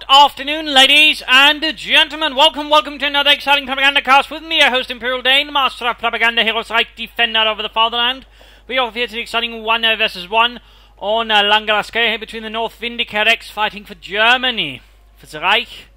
Good afternoon, ladies and gentlemen. Welcome to another exciting Propagandacast with me, your host Imperial Dane, master of propaganda, hero's right, defender over the fatherland. We are here to the exciting 1 versus 1 on Langalasca here between the North Vindicarex fighting for Germany, for the Reich,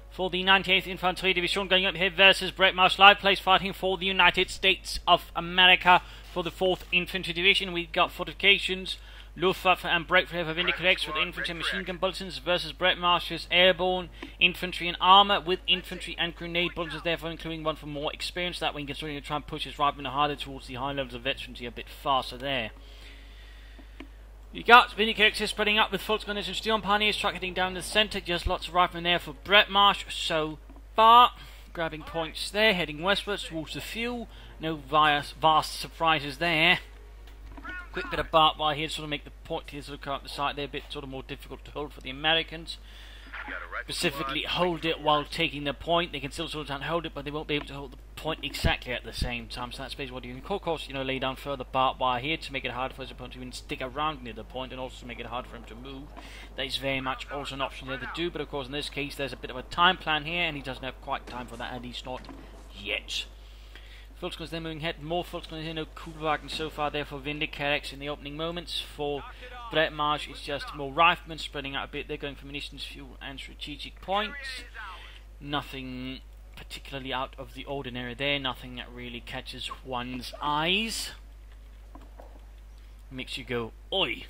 for the 98th Infantry Division, going up here versus Breadmarsh live place fighting for the United States of America for the 4th Infantry Division. We've got fortifications, Luftwaffe and Breakthrough for Vindicarex with infantry and machine gun bulletins versus Breadmarsh's airborne infantry and armour with infantry and grenade bulletins, therefore including one for more experience. That way you can sort of try and push his riflemen harder towards the high levels of veterancy a bit faster there. You got Vindicarex spreading up with Volksgunners and Steel Pioneers tracking down the centre. Just lots of riflemen there for Breadmarsh so far. Grabbing points there, heading westwards towards the fuel. No vast surprises there. Quick bit of barbed wire here to sort of make the point here sort of come up the side there, a bit sort of more difficult to hold for the Americans. Specifically hold it while taking the point. They can still sort of hold it, but they won't be able to hold the point exactly at the same time. So that's basically what you can, of course, lay down further barbed wire here to make it harder for his opponent to even stick around near the point, and also to make it hard for him to move. That is very much also an option there to do, but of course in this case there's a bit of a time plan here, and he doesn't have quite time for that, and he's not yet. Volksgunners then moving ahead, more Volksgunners here, no Kugelwagen so far there for Vindicarex in the opening moments. For Breadmarsh, it's just more riflemen spreading out a bit. They're going for munitions, fuel and strategic points. Nothing particularly out of the ordinary there, nothing that really catches one's eyes. Makes you go, oi!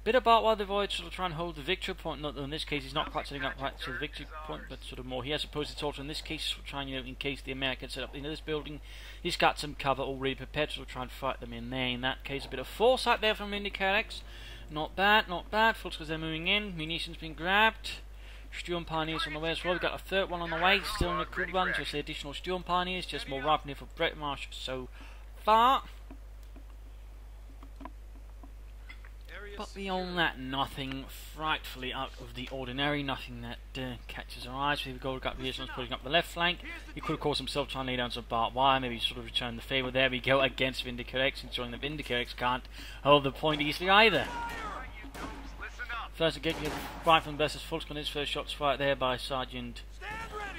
Bit about why the Void sort of try and hold the victory point. Not in this case, he's not quite setting up quite to the victory point, but sort of more here. I suppose it's also in this case trying, in case the Americans set up this building, he's got some cover already prepared to try and fight them in there. In that case, a bit of foresight there from Vindicarex. Not bad, not bad. Volksgunners they're moving in. Munitions being grabbed. Sturm Pioneers on the way as well. We've got a third one on the way. Still in the good one. Just the additional Sturm Pioneers. Just more rifle here for Breadmarsh so far. But beyond that, nothing frightfully out of the ordinary, nothing that catches our eyes. We've got Vietnam's putting up the left flank. He could of course himself try and lay down some barbed wire, maybe sort of return the favour. There we go against Vindicarex, ensuring that Vindicarex can't hold the point easily either. First again, rifleman versus Volksgunners. First shots fired there by Sergeant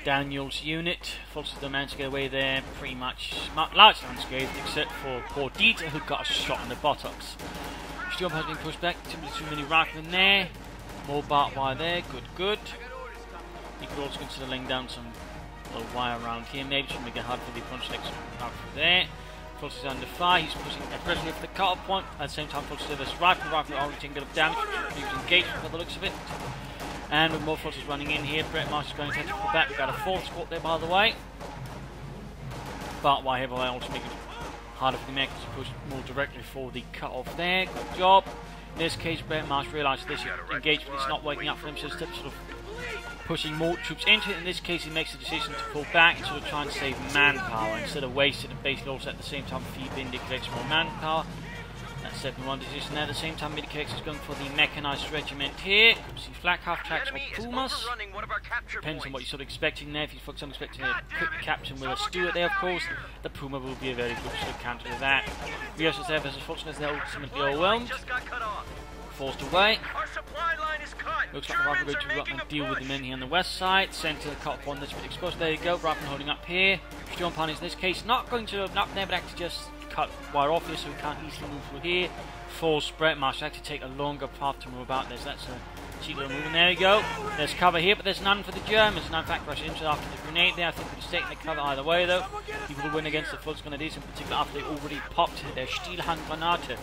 Daniel's unit. Volksgunners managed to get away there pretty much largely unscathed, except for poor Dieter, who got a shot in the buttocks. Steel has been pushed back, simply too many riflemen there. More barbed wire there, good. You could also consider laying down some wire around here, maybe to make it hard for the punch next out from there. Volksgunners is under fire, he's pushing aggressively for the cut-off point. At the same time, Volksgunners has rifle already taking a bit of damage, he's engaged by the looks of it. And with more Volksgunners running in here, Breadmarsh is going to have to pull back. We've got a 4th squad there, by the way. Barbed wire everywhere, also making it harder for the Americans to push more directly for the cut-off there. Good job. In this case, Breadmarsh realises this engagement is not working out for him, so instead of sort of pushing more troops into it, in this case he makes the decision to pull back and sort of try and save manpower instead of wasting and basically also at the same time feed Vindicarex more manpower. That's 7-1 decision there. At the same time, Vindicarex is going for the mechanised regiment here. Could see flak half-tracks or Pumas. Depends on what you're sort of expecting there. If you're expecting a quick captain with a Stuart there, of course, the Puma will be a very good sort of counter to that. USF there versus Volksgunners, they're ultimately overwhelmed. Forced away. Looks like the rifle going to go up and deal with the men here on the west side. Centre the cut one that's been exposed. There you go. Rifle holding up here. Steel Pioneers in this case not going to up there, but actually just cut wire off here so we can't easily move through here. Force Breadmarsh actually take a longer path to move about this. That's a cheap little move. And there you go. There's cover here, but there's none for the Germans. And in fact, rush into after the grenade there. I think we've taken the cover either way though. He will win against the Volksgunners, in particular after they already popped their Stielhandgranate.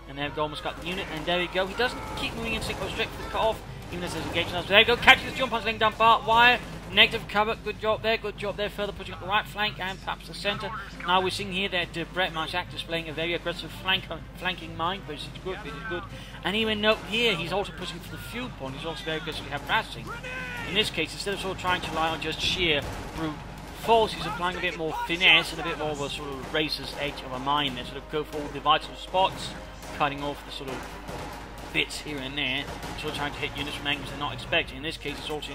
And they've almost got the unit, and there we go. He doesn't keep moving in sync, goes straight for the cut-off, even as there's engagement. There you go, catches the jump on, laying down barbed wire. Negative cover, good job there, further pushing up the right flank and perhaps the centre. Now we're seeing here that Breadmarsh act displaying a very aggressive flanking mind, which is good. And even note here, he's also pushing for the fuel point, he's also very aggressively harassing. In this case, instead of sort of trying to rely on just sheer brute force, he's applying a bit more finesse and a bit more of a sort of racer's edge of a mind there, sort of go for all the vital spots, cutting off the sort of bits here and there, sort of trying to hit units from angles they're not expecting. In this case, it's also,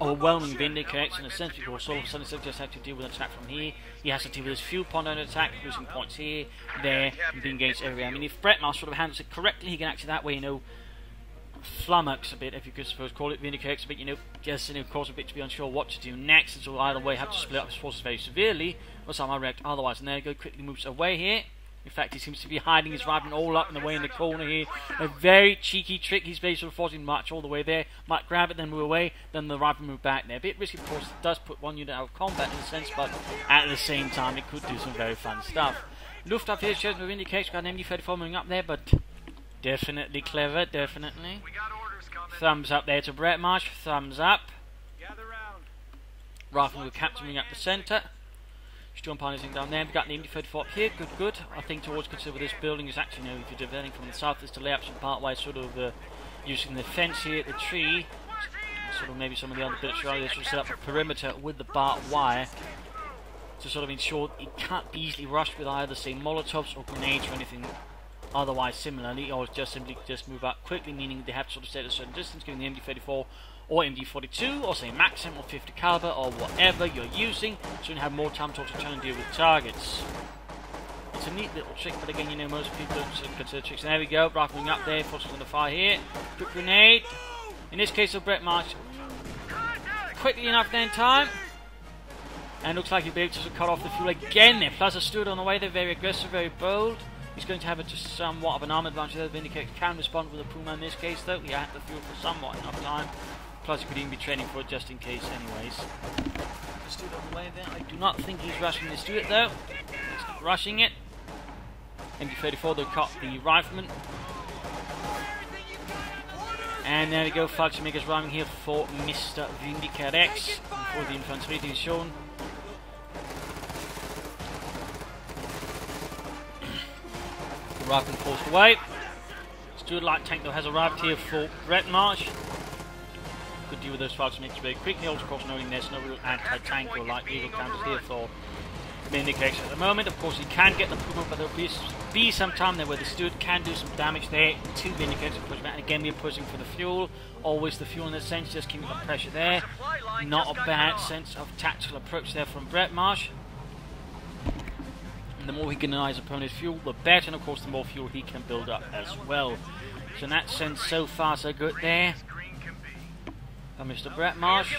overwhelming Vindicarex in a sense, because all of a sudden instead of just have to deal with an attack from here, he has to deal with his fuel point under attack, losing points here, there, and being engaged everywhere. I mean, if Breadmarsh sort of handles it correctly, he can actually that way, flummox a bit, if you could suppose call it. Vindicarex a bit, you know, just of course a bit to be unsure what to do next, and so either way have to split up his forces very severely, or somehow react otherwise. And there you go, quickly moves away here. In fact, he seems to be hiding his rifleman all up in the way in the corner here. A very cheeky trick. He's basically forcing him to march all the way there. Might grab it, then move away. Then the rifleman move back there. A bit risky, of course. It does put one unit out of combat in a sense, but at the same time, it could do some very fun stuff. Luftwaffe here shows no indication. Got an MD-34 moving up there, but definitely clever. Definitely. Thumbs up there to Breadmarsh. Thumbs up. Rifleman with captain moving up the centre. Storm piloting down there. We've got the MD-34 up here. Good, good. I think towards consider this building is actually, you know, if you're developing from the south, is to lay up some part way, sort of using the fence here at the tree. Sort of maybe some of the other bits around. They should set up a perimeter with the barbed wire to sort of ensure it can't be easily rushed with either, say, Molotovs or grenades or anything otherwise similarly, or just simply just move up quickly, meaning they have to sort of stay at a certain distance, giving the MD-34 or MD-42 or say maximum or 50 caliber or whatever you're using, so you have more time to also try and deal with targets. It's a neat little trick, but again, you know, most people don't consider tricks. And there we go, rifling up there, forces on the fire here. Quick grenade. In this case of Breadmarsh, quickly enough then time. And looks like he'll be able to cut off the fuel again there. Plus a Steward on the way, they're very aggressive, very bold. He's going to have just somewhat of an arm advantage there. Vindicarex can respond with a Puma in this case though. He had the fuel for somewhat enough time. Plus he could even be training for it just in case anyways. The Steward on the way there. I do not think he's rushing the Steward though. He's not rushing it. MD-34 they'll cut the rifleman. And there we go, Fallschirmjäger's rhyming here for Mr. Vindicarex. For the infantry is shown. The rifleman forced away. Steward light tank though has arrived here for Breadmarsh. Could deal with those Fallschirmjägers very quickly, also of course knowing there's no real anti-tank or light vehicle counters here for Vindicarex at the moment. Of course he can get the Puma, but there'll be some time there where the Steward can do some damage there to Vindicarex and push back. And again we're pushing for the fuel. Always the fuel in a sense, just keeping the pressure there. Not a bad sense of tactical approach there from Breadmarsh. And the more he can deny his opponent's fuel, the better, and of course the more fuel he can build up as well. So in that sense, so far so good there from Mr. Breadmarsh.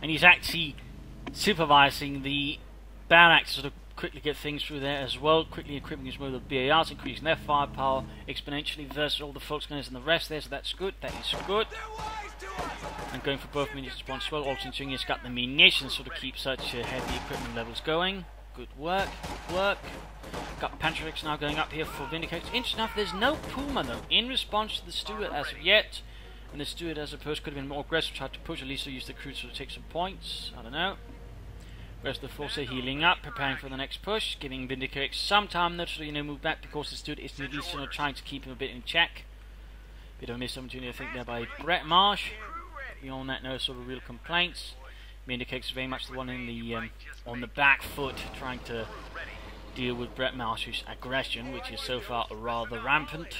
And he's actually supervising the barracks to sort of quickly get things through there as well, quickly equipping his with the BARs, increasing their firepower exponentially versus all the Volksgunners and the rest there, so that's good, that is good. And going for both munitions response as well, also ensuring he's got the munitions sort of keep such heavy equipment levels going. Good work, good work. Got Pancherix now going up here for Vindicarex. Interesting enough, there's no Puma though in response to the Steward as of yet. And the Steward, I suppose, could have been more aggressive, tried to push, at least to use the cruiser to take some points. I don't know. Rest of the force are healing up, preparing for the next push, giving Vindicarex some time though to, you know, move back because the Steward is at least, you know, trying to keep him a bit in check. Bit of a missed opportunity, I think, there by Breadmarsh. Beyond that, no sort of real complaints. Vindicarex is very much the one in the on the back foot, trying to deal with Breadmarsh's aggression, which is so far rather rampant.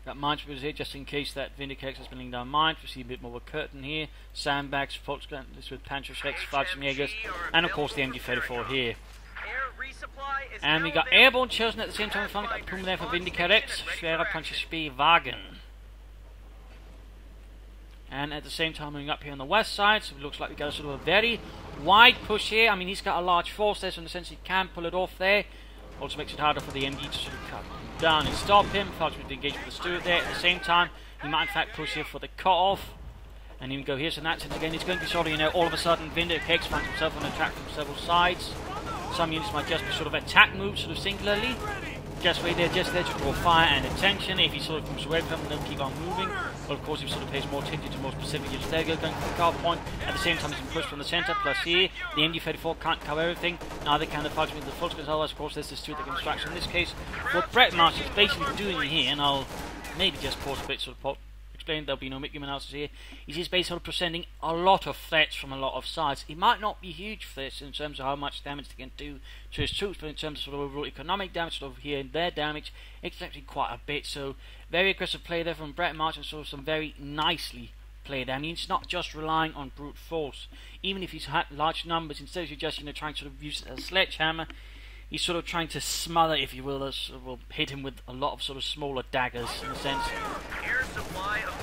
Got minesweepers here just in case that Vindicarex has been laying down mines. We see a bit more of a curtain here. Sandbags, Volksgunners with Panzerschrecks, Fallschirmjägers, and of course the MD-34 here. And we got airborne chosen at the same time. We finally got the Puma there for Vindicarex. Schwerer Panzerspielwagen. And at the same time moving up here on the west side, so it looks like we got a sort of a very wide push here. I mean, he's got a large force there, so in a sense he can pull it off there. Also makes it harder for the MD to sort of cut him down and stop him. Fallschirmjäger to engage with the Steward there. At the same time, he might in fact push here for the cut-off. And even go here, so in that sense again, he's going to be sort of, you know, all of a sudden Vindicarex finds himself on a track from several sides. Some units might just be sort of attack moves, sort of singularly. Just right there, just there to draw fire and attention. If he sort of moves away from them, they'll keep on moving. Well, of course, he sort of pays more attention to more specific units. There you go, going for the car point. At the same time, he's been pushed from the centre. Plus here, the MD-34 can't cover everything. Neither can the Fallschirmjäger with the Volksgunners. Otherwise, of course, there's the Steward that can distraction. In this case, what Breadmarsh is basically doing here, and I'll maybe just pause a bit, sort of explain, there'll be no medium analysis here, is he's basically sort of presenting a lot of threats from a lot of sides. It might not be huge threats in terms of how much damage they can do to his troops, but in terms of sort of overall economic damage, sort of here and there damage, it's actually quite a bit. So very aggressive play there from Breadmarsh, and sort of some very nicely played. I mean, it's not just relying on brute force. Even if he's had large numbers, instead of you just, you know, trying to sort of use it as a sledgehammer, he's sort of trying to smother, if you will, hit him with a lot of sort of smaller daggers, in a sense,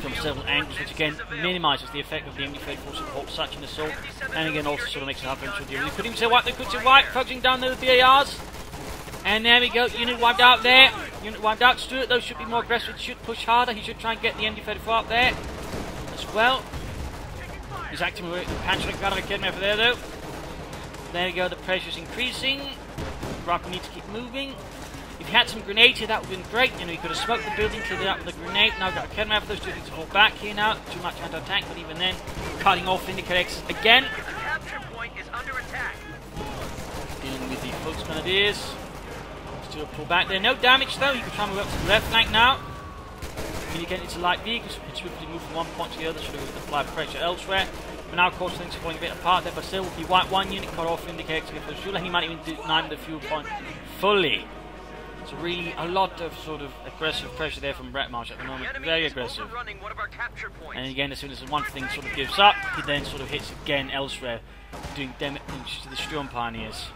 from several angles, which again minimises the effect of the MD-34 support such an assault, and again also sort of makes it hard for him to deal with. He put himself wipe, they could say wipe, focusing down there with the BARs, and there we go, unit wiped out there, unit wiped out. Stuart though should be more aggressive, should push harder, he should try and get the MD-34 up there, as well. He's acting with the Panchalik Vindicarex over there though. There we go, the pressure's increasing. Rock needs to keep moving. If you had some grenades here, that would have been great. You know, you could have smoked the building, cleared it up with a grenade. Now we've got a Kenmar for those two things to fall back here now. Too much anti-tank, but even then, cutting off Vindicarex again. The capture point is under attack. Dealing with the Folks Grenadiers. Still pull back there. No damage though. You can try and move up to the left flank now. Vindicarex into light vehicles. You can swiftly move from one point to the other, so we can apply pressure elsewhere. But now, of course, things are falling a bit apart there, but still, if you wipe one unit, cut off Vindicarex to get for the fuel, he might even deny the fuel point fully. So really, a lot of sort of aggressive pressure there from Breadmarsh at the moment, very aggressive. And again, as soon as one thing sort of gives up, he then sort of hits again elsewhere, doing damage to the Sturm Pioneers.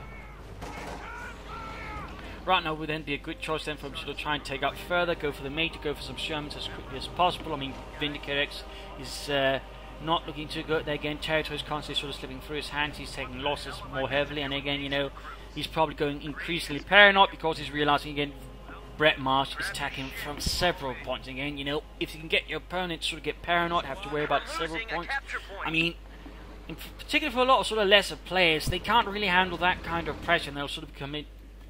Right now would then be a good choice then for him to sort of try and take up further, go for the major, go for some Shermans as quickly as possible. I mean, Vindicarex is not looking too good there again. Territory is constantly sort of slipping through his hands. He's taking losses more heavily, and again, you know, he's probably going increasingly paranoid because he's realizing again Breadmarsh is attacking from several points. Again, you know, if you can get your opponent to sort of get paranoid, have to worry about several points. I mean, in particular for a lot of sort of lesser players, they can't really handle that kind of pressure, and they'll sort of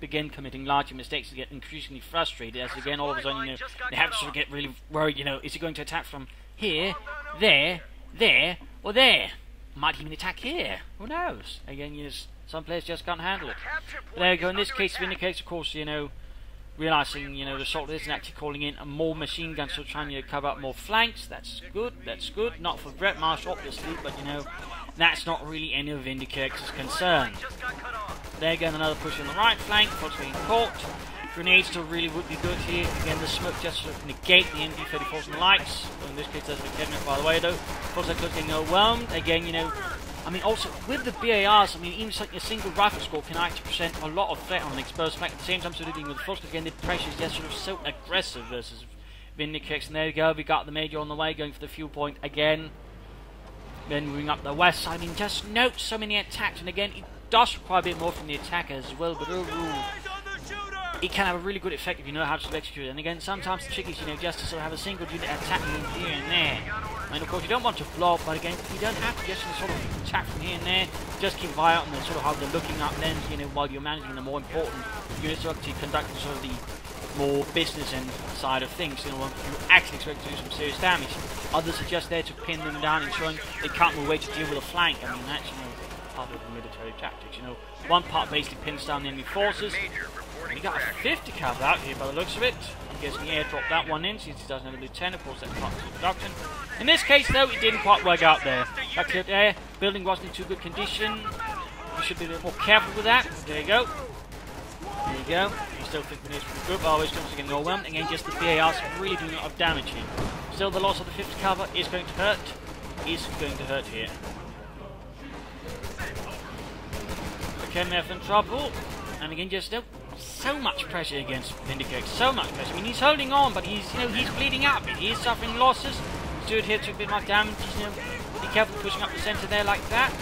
begin committing larger mistakes and get increasingly frustrated as again all of a sudden, you know, they have to sort of get really worried, you know, is he going to attack from here, there, or there? Might even attack here, who knows? Again, you know, some players just can't handle it. But there you go, in this case, Vindicarex, of course, you know, realising, you know, the assault isn't actually calling in more machine guns, so trying to cover up more flanks. That's good, not for Breadmarsh, obviously, but, you know, that's not really any of Vindicarex's concern. There again, another push on the right flank, folks being caught. Grenades still really would be good here. Again, the smoke just sort of negate the MD-34s and lights. Well, in this case, that's the Kevin, by the way, though. Of course, they're getting overwhelmed. Again, you know, I mean, also, with the BARs, I mean, even a single rifle score can actually present a lot of threat on an exposed flank. At the same time, sort of dealing with the force, again, the pressure is just sort of so aggressive versus Vindicarex. And there we go, we got the major on the way, going for the fuel point again. Then moving up the west side. I mean, just note so many attacks, and again, it does require a bit more from the attacker as well, but overall, it can have a really good effect if you know how to execute it. And again, sometimes the trick is, you know, just to sort of have a single unit attack here and there. And of course, you don't want to blow up, but again, you don't have to just sort of attack from here and there. Just keep eye out and then sort of how they're looking up then, you know, while you're managing the more important units to actually conduct sort of the more business end side of things. You know, you actually expect to do some serious damage. Others are just there to pin them down, ensuring they can't move away to deal with a flank. I mean, that's, you know, part of the military tactics. You know, one part basically pins down the enemy forces. We got a 50 cal out here by the looks of it. I'm guessing he airdropped that one in since he doesn't have a lieutenant. Of course, that's part of the production. In this case, though, it didn't quite work out there. Back to there, building wasn't in too good condition. You should be a bit more careful with that. There you go. There you go. You still think the for the group always comes to getting overwhelmed. Again, just the BARs really doing a lot of damage here. Still, the loss of the 50 caliber is going to hurt. Is going to hurt here. Okay, they're in trouble. And again, just so much pressure against Vindicarex, so much pressure. I mean, he's holding on, but he's, you know, he's bleeding out. He is suffering losses. Stuart here took a bit more damage. He's, you know, be careful pushing up the centre there like that.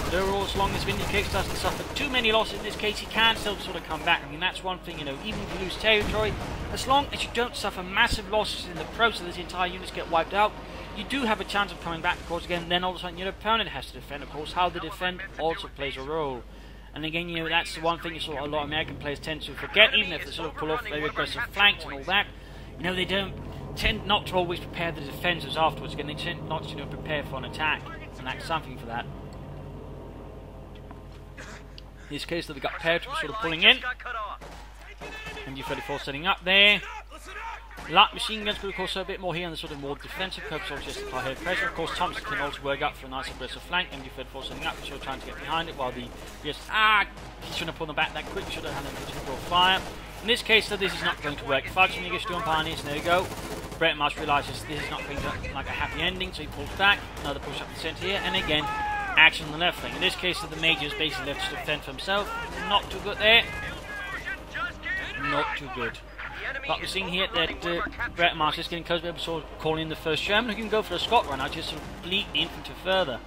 But overall, as long as Vindicarex doesn't suffer too many losses in this case, he can still sort of come back. I mean, that's one thing, you know, even if you lose territory, as long as you don't suffer massive losses in the process, this entire units get wiped out, you do have a chance of coming back, of course. Again, then all of a sudden your opponent has to defend. Of course, how they defend also plays a role. And again, you know, that's the one thing sort of a lot of American players tend to forget, even if they sort of pull off very aggressive flanks and all that. You know, they don't tend not to always prepare the defenders afterwards. Again, they tend not to, you know, prepare for an attack, and that's something for that. In this case, that we got paratroopers sort of pulling in. MD-34 setting up there. Light machine guns could of course a bit more here on the sort of more defensive purpose, or just apply heavy pressure. Of course, Thompson can also work up for a nice aggressive flank. MD-34 setting up, sort of trying to get behind it while the he shouldn't have pulled them back that quick. Should have had them to draw fire. In this case, though, this is not going to work. Fights when you get Sturm Pioneers. There you go. Breadmarsh realises this is not going to like a happy ending, so he pulls back. Another push up the centre here, and again, action on the left flank. In this case, the Major is basically left to defend for himself. Not too good there. Not too good. But we're seeing here that Breadmarsh is getting close to sort of calling in the first Sherman, who can go for a Scott run now, just sort of bleed the infantry further.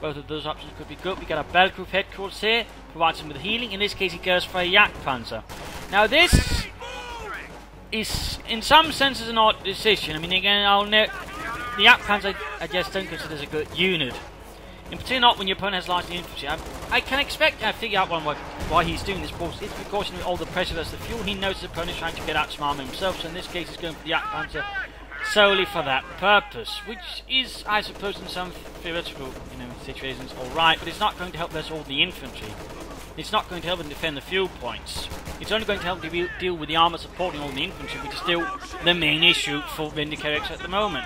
Both of those options could be good. We got a Bell Group headquarters here, provides him with healing. In this case, he goes for a Jagdpanzer. Now this is, in some senses, an odd decision. I mean, again, the Jagdpanzer I just don't consider as a good unit. In particular, not when your opponent has large infantry. I can expect, I figure out why he's doing this. Of course, it's because all the pressure versus the fuel. He knows his opponent is trying to get out some armor himself. So in this case, he's going for the Jagdpanzer solely for that purpose, which is, I suppose, in some theoretical, situations, all right. But it's not going to help us all the infantry. It's not going to help them defend the fuel points. It's only going to help them deal with the armor supporting all the infantry, which is still the main issue for Vindicarex at the moment.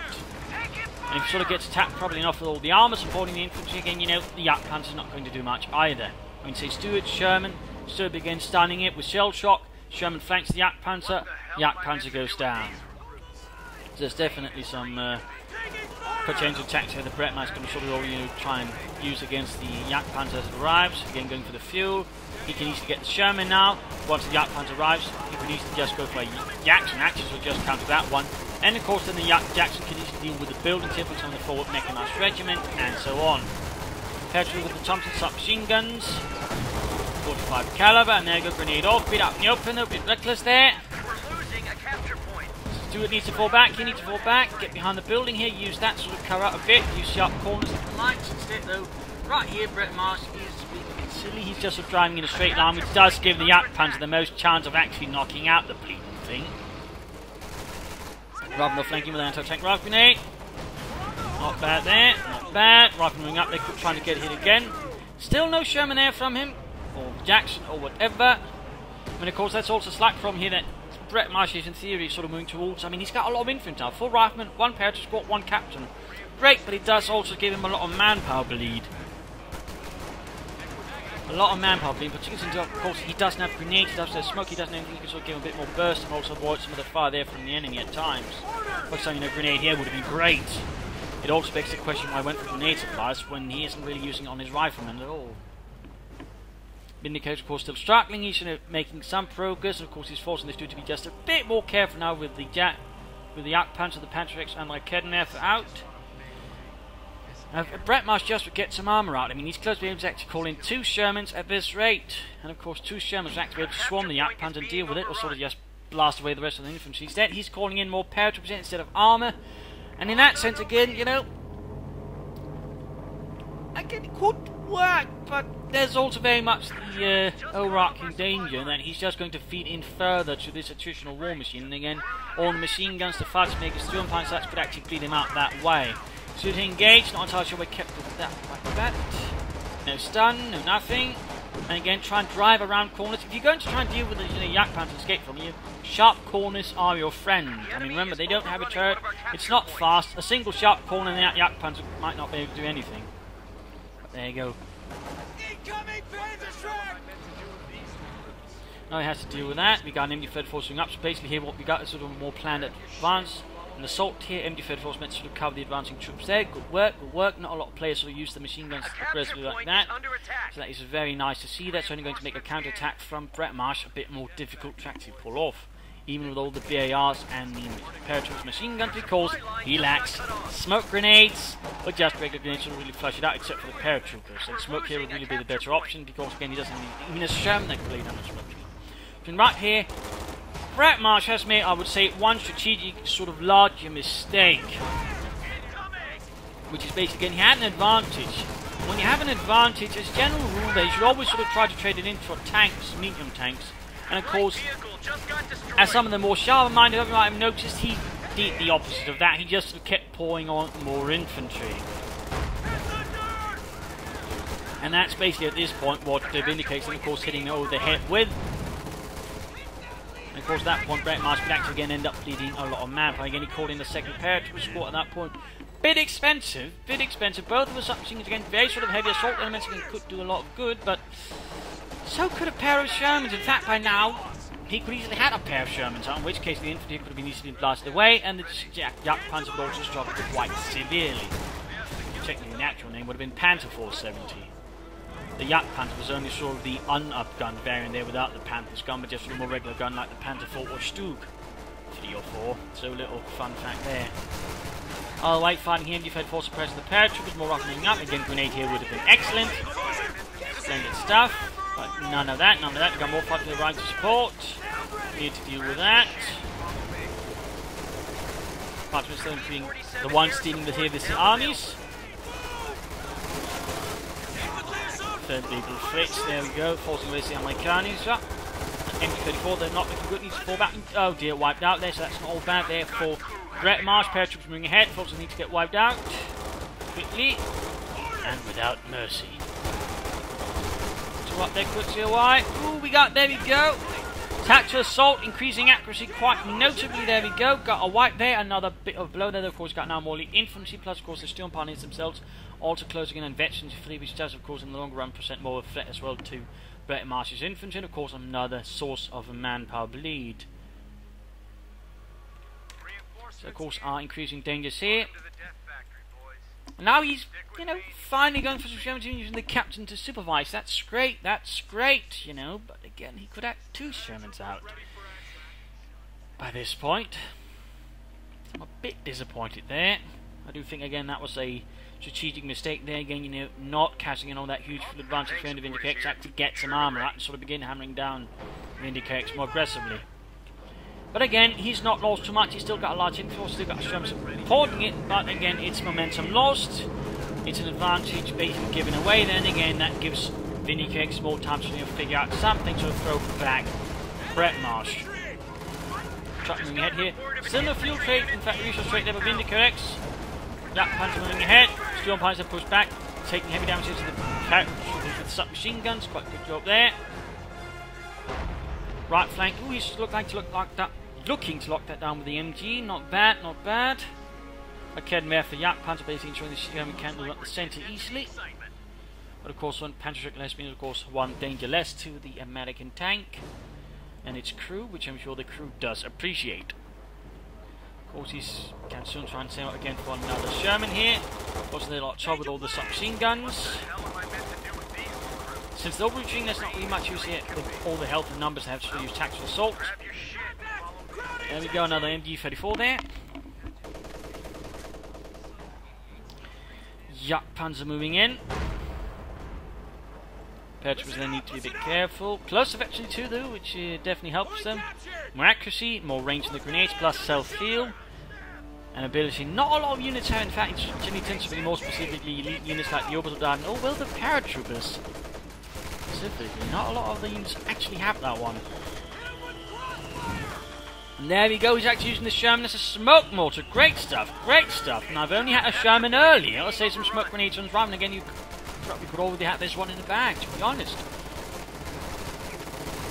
And if he sort of gets attacked probably enough with all the armour supporting the infantry again, the Jagdpanzer is not going to do much either. I mean, say Stuart, Sherman begins stunning it with shell shock, Sherman flanks the Jagdpanzer goes down. So there's definitely some potential tactics here that Breadmarsh is going to sort of try and use against the Jagdpanzer as it arrives. Again, going for the fuel. He can easily get the Sherman now. Once the Jagdpanzer arrives, he can easily just go for a Jackson. Axis will just counter that one. And of course then the Jackson can easily deal with the building typically on the forward mechanized regiment and so on. Petrol with the Thompson submachine guns. 45 caliber, and there you go, grenade off, beat up in the open, a bit reckless there. We're losing a capture point. Stuart needs to fall back, he needs to fall back, get behind the building here, use that sort of cover out a bit, use sharp corners like the lights instead though. Right here, Breadmarsh is a bit silly, he's just sort of driving in a straight line, which does give the Jagdpanzer the most chance of actually knocking out the bleeding thing. Rather than flanking with an anti-tank rifle grenade. Not bad there, not bad. Rifle moving up, they're trying to get hit again. Still no Sherman there from him, or Jackson, or whatever. And of course, that's also a slight problem here that Breadmarsh is in theory sort of moving towards. I mean, he's got a lot of infantry now. 4 riflemen, 1 paratroop squad, 1 captain. Great, but it does also give him a lot of manpower bleed. A lot of manpower bleed, particularly of course he doesn't have grenades, he doesn't have smoke, he doesn't have anything, he can sort of give him a bit more burst and also avoid some of the fire there from the enemy at times. But saying a grenade here would have been great. It also begs the question why I went for grenade supplies when he isn't really using it on his riflemen at all. Vindicarex, of course, still struggling, he's making some progress, and of course he's forcing this dude to be just a bit more careful now with the Jagdpanzer, the Panzerx and the Kedenef out. Breadmarsh just would get some armour out. I mean, he's close to being able to actually call in 2 Shermans at this rate. And of course, 2 Shermans will actually be able to swarm the Jagdpanzer and deal with it, or sort of just blast away the rest of the infantry. Instead, he's calling in more paratroopers instead of armour. And in that sense, again, again, it could work, but there's also very much the overarching danger that he's just going to feed in further to this attritional war machine. And again, all the machine guns, the fast makers, Storm Panzers could actually bleed him out that way. Should he engage? Not entirely sure we kept with that like that. No stun, no nothing. And again, try and drive around corners. If you're going to try and deal with the Jagdpanzer and escape from you, sharp corners are your friend. I mean, remember, they don't have a turret. It's not fast. A single sharp corner in that Jagdpanzer might not be able to do anything. But there you go. Now he has to deal with that. We got an MD-34 forcing up. So basically here what we got is sort of a more planned advance. An assault here, MD-34 is meant to sort of cover the advancing troops there. Good work, good work. Not a lot of players sort of use the machine guns aggressively like that. So that is very nice to see. That's only going to make a counter-attack from Breadmarsh a bit more difficult to actually pull off. Even with all the BARs and the paratroopers machine guns, because he lacks smoke grenades, or just regular grenades to really flush it out, except for the paratroopers. So smoke here would really be the better option, because again he doesn't need even a Sherman that can bleed that much smoke. And right here, Breadmarsh has made, I would say, one strategic sort of larger mistake, which is basically, again, he had an advantage. When you have an advantage, as a general rule, you should always sort of try to trade it in for tanks, medium tanks. And of course, as some of the more sharper-minded of you might have noticed, he did the opposite of that. He just sort of kept pouring on more infantry. And that's basically at this point what Vindicarex, and of course, hitting over the head with. And of course, at that point, Breadmarsh could actually again end up bleeding a lot of manpower. Again, he called in the second paratrooper squad at that point. Bit expensive, bit expensive. Both of the submachines, again, very sort of heavy assault elements, again, could do a lot of good, but so could a pair of Shermans. In fact, by now, he could easily have a pair of Shermans, in which case the infantry could have been easily blasted away, and the Jagdpanzer would also struggle quite severely. technically the actual name would have been Panther 470. The Jagdpanther was only sort of the un-up gun variant there without the Panther's gun, but just a more regular gun like the Panther CoH2 3 or 4. So a little fun fact there. All right, fighting here, you've had force suppressing the paratroopers, more rocket moving up. Again, grenade here would have been excellent. Splendid stuff. But none of that, none of that. We've got more fighting to the right to support. Need to deal with that. Parchment still being the one stealing the here this armies. Third legal fritz, there we go, forcing away the Americanis up. MG34, they're not looking good, needs to fall back. Oh dear, wiped out there, so that's not all bad there for Breadmarsh. Paratroops moving ahead, forces need to get wiped out quickly and without mercy. So up there quickly, why? Ooh, we got, there we go. Tactical assault, increasing accuracy quite notably, there we go. Got a wipe there, another bit of blow there. Of course, got now more elite infantry, plus of course the Storm Pioneers themselves also closing in on veterans fleet, which does of course in the longer run present more of a threat as well to Breadmarsh's infantry, and of course another source of a manpower bleed. So of course our increasing dangers here. Now he's, you know, finally going for some Shermans using the captain to supervise. That's great, you know, but again he could have 2 Shermans out by this point. I'm a bit disappointed there. I do think again that was a strategic mistake there. Again, you know, not cashing in on that huge full advantage for Vindicarex to get some armor out and sort of begin hammering down Vindicarex more aggressively. But again, he's not lost too much. He's still got a large influence, still got a Sherman supporting it. But again, it's momentum lost. It's an advantage basically given away. Then again, that gives Vindicarex more time to figure out something to throw back Breadmarsh. Truck moving ahead here. Still no fuel trade. In fact, resource trade there for Vindicarex. Jagdpanther moving ahead. Storm Pioneers have pushed back, taking heavy damage into the paratroopers with submachine guns. Quite a good job there. Right flank. Ooh, he's looking to lock that down with the MG. Not bad, not bad. Again, there for Jagdpanther, basically ensuring the Sherman can't move up the centre easily. But of course, one Panther less means of course one danger less to the American tank and its crew, which I'm sure the crew does appreciate. Of course, he's can soon try and set out again for another Sherman here. Of course, they're a lot of trouble with all the submachine guns. Since the overreaching, there's not really much use here with all the health and numbers they have to use tactical assault. There we go, another MG34 there. Jagdpanzer moving in. Paratroopers then need to be a bit careful. Plus eventually too though, which definitely helps them. More accuracy, more range in the grenades, plus self-heal. And ability. Not a lot of units have, in fact, it generally tends to be more specifically elite units like the orbital dive. Oh well, the paratroopers. Specifically, not a lot of the units actually have that one. And there we go, he's actually using the Sherman as a smoke mortar. Great stuff, great stuff. And I've only had a Sherman earlier. Let's say some smoke grenades on rather, and again you could already have this one in the bag, to be honest.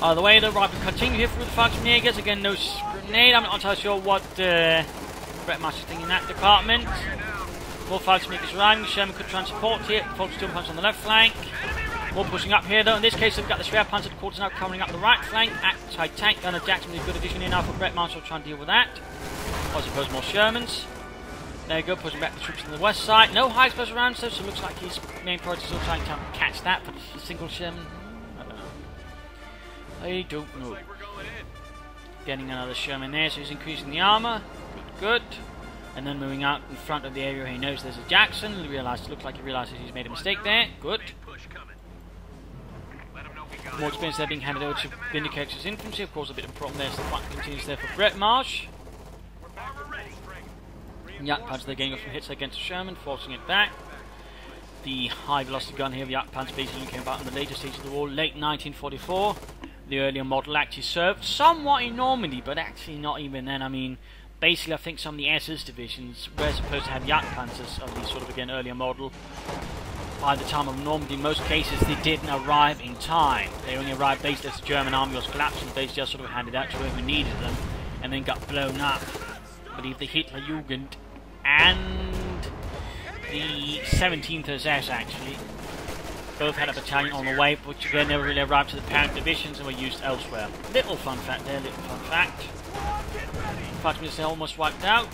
The way the right, we continue here through the Falcon Jägers. Again, no grenade. I'm not entirely sure what Breadmarsh is thinking in that department. More Falcon Jägers arriving. Sherman could try and support here. Falcon Steel Punch on the left flank. More pushing up here though. In this case, we've got the Schwer Panzer quarters now covering up the right flank. Anti-tank gunner Jackson with a good addition here now for Breadmarsh. Will try and deal with that. I suppose more Shermans. There you go, pushing back the troops on the west side. No high explosive rounds though, so it looks like his main priority is still trying to catch that for the single Sherman. I don't know. I don't know. Getting another Sherman there, so he's increasing the armour. Good, good. And then moving out in front of the area, he knows there's a Jackson. Looks like he realises he's made a mistake there. Good. More experience there being handed over to Vindicarex's infantry. Of course, a bit of a problem there, so the fight continues there for Breadmarsh. Jagdpanzer, they're getting off some hits against Sherman, forcing it back. The high velocity gun here, the Jagdpanzer, basically came about in the later stage of the war, late 1944. The earlier model actually served somewhat in Normandy, but actually not even then. I mean, basically, I think some of the SS divisions were supposed to have Jagdpanzers of the sort of, again, earlier model. By the time of Normandy, in most cases, they didn't arrive in time. They only arrived basically as the German army was collapsing. They just sort of handed out to whoever needed them, and then got blown up. I believe the Hitlerjugend and the 17th SS actually both had a battalion on the way, which again never really arrived to the parent divisions and were used elsewhere. Little fun fact there, little fun fact. Fighting is almost wiped out.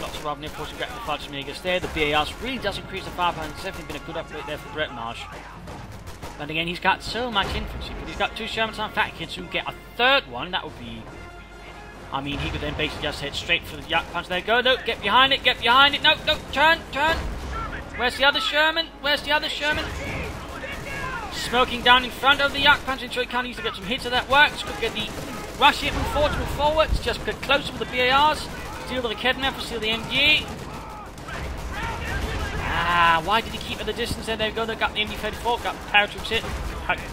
Lots of revenue pushing back the Fudge there. The BARs really does increase the firepower, and it's definitely been a good upgrade there for Breadmarsh. And again, he's got so much infantry, but he's got 2 Shermans. In fact, he can soon get a 3rd one. That would be... I mean, he could then basically just head straight for the Yak Punch. There you go. No, get behind it, get behind it. No, no, turn. Where's the other Sherman? Where's the other Sherman? Smoking down in front of the Yak Punch. Ensure he can't use to get some hits of that works. Could get the rush hit, move forwards. Just get closer with the BARs. Steal the Kednap, steal the MG. Why did he keep at the distance there? There we go. They got the MD-34, got the paratroops hit.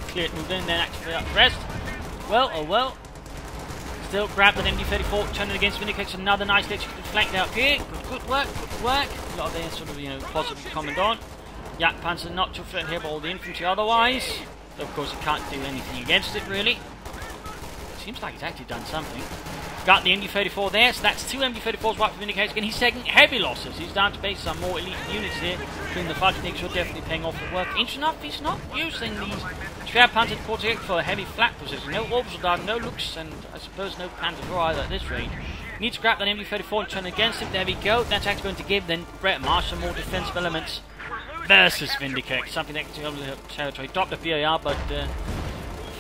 Cleared, moved in, then activate up the rest. Well, oh well. Still grab the MD-34, turn it against Vindicarex. Another nice glitch flanked out here. Good work, good work. A lot of their sort of, positive commandant. Yak Panzer not too threatened here by all the infantry otherwise. Though, of course, he can't do anything against it, really. Seems like he's actually done something. Got the MD-34 there, so that's 2 MD-34s right for Vindicarex. Again, he's taking heavy losses. He's down to base some more elite units here. Including the Fudge are definitely paying off the work. Interesting enough, he's not using these Schwer Panzer Quartet for a heavy flat position. No orbital dart, no looks, and I suppose no Panzer IV either at this range. Needs to grab that MD-34 and turn against him. There we go. That's actually going to give then Breadmarsh some more defensive elements versus Vindicarex. Something that can help the territory. Drop the BAR, but I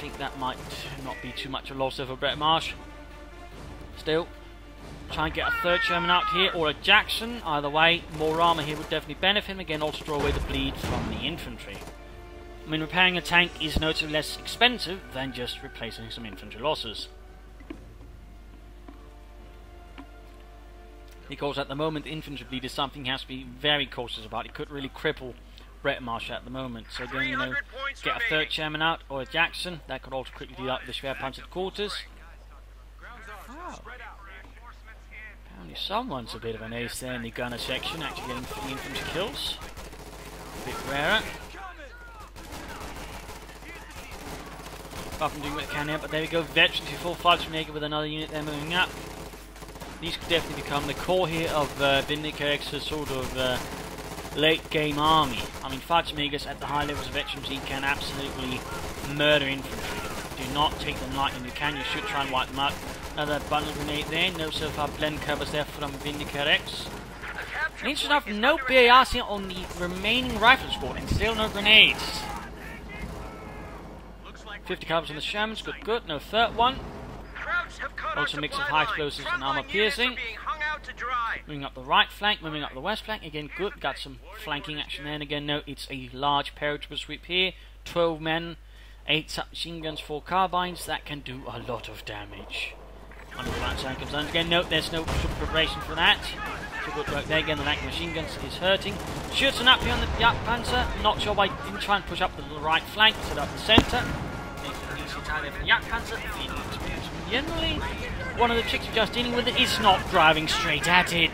think that might not be too much of a loss over Breadmarsh. Still, try and get a 3rd Sherman out here, or a Jackson. Either way, more armour here would definitely benefit him. Again, also draw away the bleed from the infantry. I mean, repairing a tank is noticeably less expensive than just replacing some infantry losses. Because at the moment, infantry bleed is something he has to be very cautious about. It could really cripple Breadmarsh at the moment. So again, get a 3rd Sherman out, or a Jackson. That could also quickly deal up the Schwer Panzer quarters. Oh. Apparently someone's a bit of an ace there in the gunner section, actually getting 3 infantry kills. A bit rarer. Apart from doing what it can here, but there we go, veterans full Fudge with another unit there moving up. These could definitely become the core here of Vindicarex's sort of late game army. I mean, Fudge at the high levels of veterans, he can absolutely murder infantry. Do not take them lightly. You can, you should try and wipe them out. Another bundle grenade there. No so far blend covers there from Vindicarex. Interesting enough, no BARs here on the remaining rifle squad, and still no grenades. 50 covers on the Shermans, good. No 3rd one. Also a mix of high explosives and armor piercing. Moving up the right flank, moving up the west flank. Again, good. Got some flanking action there. And again, no, it's a large paratrooper sweep here. 12 men, 8 submachine guns, 4 carbines. That can do a lot of damage. On the right side comes down. Again, note there's no preparation for that. So good work there. Again, the lack of machine guns is hurting. Shoots an up here on the Yak Panzer. Not sure why he didn't try and push up the right flank, set up the centre. Easy target for the Yak Panzer. Generally, one of the tricks of just dealing with it is not driving straight at it.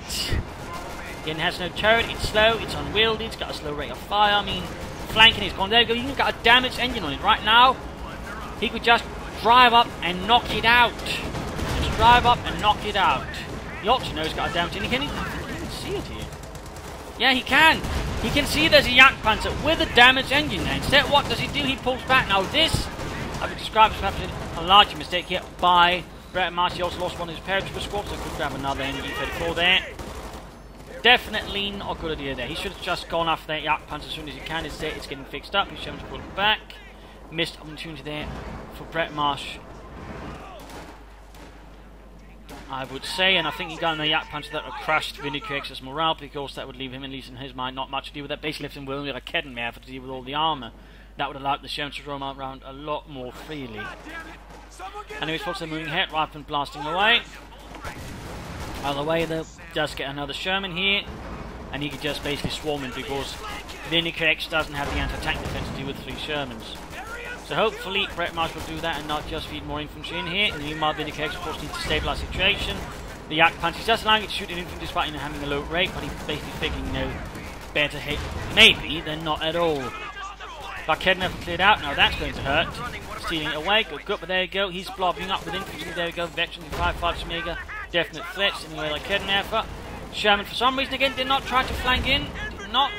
Again, it has no turret, it's slow, it's unwieldy, it's got a slow rate of fire. I mean, flanking is gone. There you go, you've got a damaged engine on it. Right now, he could just drive up and knock it out. Just drive up and knock it out. He also knows he's got a damaged engine. Can he even see it here? Yeah, he can. He can see there's a Yak Panzer with a damaged engine there. Instead, what does he do? He pulls back. Now this, I would describe as perhaps a larger mistake here by Breadmarsh. He also lost one of his paratrooper squads, so could grab another MD-34 there. Definitely not a good idea there. He should have just gone after that Yak Panzer as soon as he can. Instead, it's getting fixed up. He's shown to pull it back. Missed opportunity there for Breadmarsh, I would say, and I think he got in the Yak Panzer that would have crushed Vindicarex's morale, because that would leave him, at least in his mind, not much to do with that. Basically left him with only a Kednap to deal with all the armour. That would allow the Shermans to roam around a lot more freely. Anyways, folks, they're moving ahead, rifle blasting away. By the way, they'll just get another Sherman here, and he could just basically swarm him, because Vindicarex doesn't have the anti-tank defense to deal with 3 Shermans. So hopefully Breadmarsh will do that and not just feed more infantry in here. In the meanwhile, Vindicarex of course needs to stabilise the situation. The Yak Panzer is just allowing it to shoot an infantry despite having a low rate, but he's basically figuring better hit maybe than not at all. But Kednap cleared out. Now that's going to hurt. Stealing it away. Good, but there you go. He's blobbing up with infantry. There we go. Veteran 5 Mega. Definite threat. Stealing away like Kednap. Sherman for some reason again did not try to flank in. Did not.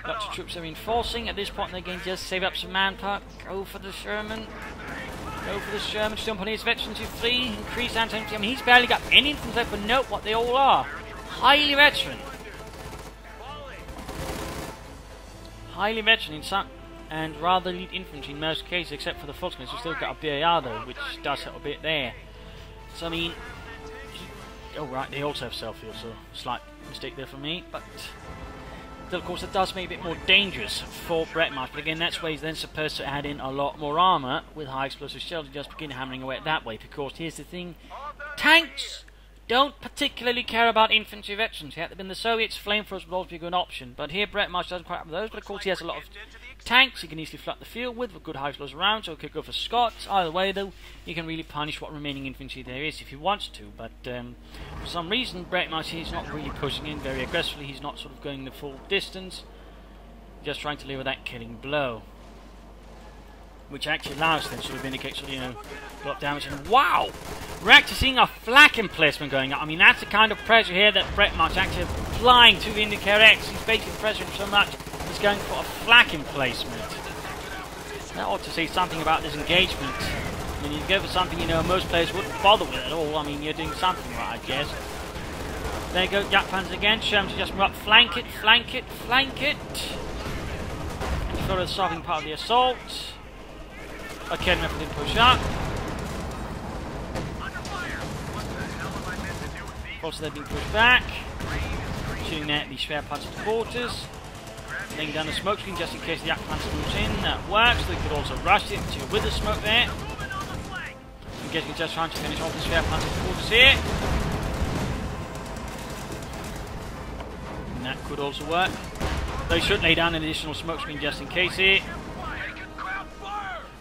Lots of troops are reinforcing. At this point in the game, just save up some manpower. Go for the Sherman. Go for the Sherman, jump on his veterans who flee, increase anti-infantry. I mean, he's barely got any infantry left, but note what they all are. Highly veteran. Highly veteran in some, and rather elite infantry in most cases, except for the footmen, who still got a BAR though, which does help a bit there. So I mean, oh right, they also have self-heal, so slight mistake there for me, but still, of course, it does make it a bit more dangerous for Breadmarsh. But again, that's where he's then supposed to add in a lot more armour with high explosive shells and just begin hammering away at that way. Because here's the thing, tanks don't particularly care about infantry veterans. Had there been the Soviets, flamethrowers would also be a good option. But here, Breadmarsh doesn't quite have those. But of course, he has a lot of tanks he can easily flood the field with good high explosive rounds, or he could go for Scots. Either way, though, he can really punish what remaining infantry there is if he wants to. But for some reason, Breadmarsh is not really pushing in very aggressively. He's not sort of going the full distance, just trying to deliver that killing blow, which actually allows them to sort of indicate, sort of, you know, drop damage. And wow, we're actually seeing a flak emplacement going up. I mean, that's the kind of pressure here that Breadmarsh actually applying to Vindicarex. He's basically pressuring so much, he's going for a flak emplacement. That ought to say something about this engagement. When you go for something, you know, most players wouldn't bother with at all. I mean, you're doing something right, I guess. There you go, Jagdpanzer again. Sherman to just move up, flank it, flank it, flank it. And you follow the stopping part of the assault. Okay, enough didn't push up. Also, they've been pushed back. Shooting at the spare parts of the quarters. Laying down the smoke screen just in case the Jagdpanzer moves in. That works. They could also rush it to with the smoke there. I'm guessing just trying to finish off the spare parts of the quarters here. And that could also work. They should lay down an additional smoke screen just in case here.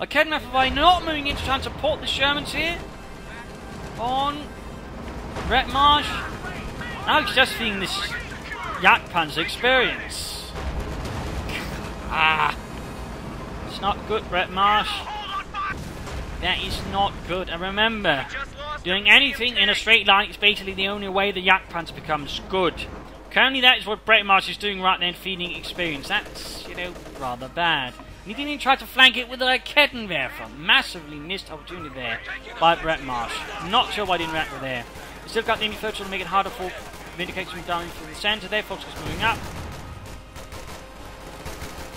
Okay, Mafavai not moving in to try and support the Shermans here. On Breadmarsh. Now he's just feeling this Jagdpanzer experience. It's not good, Breadmarsh. That is not good. And remember, doing anything in a straight line is basically the only way the Jagdpanzer becomes good. Currently, that is what Breadmarsh is doing right then, feeding experience. That's, you know, rather bad. He didn't even try to flank it with a Kettenwerfer. Massively missed opportunity there by Breadmarsh. Not sure why he didn't react there. He's still got the infantry to make it harder for Vindicarex to move down through the centre there. Fox is moving up.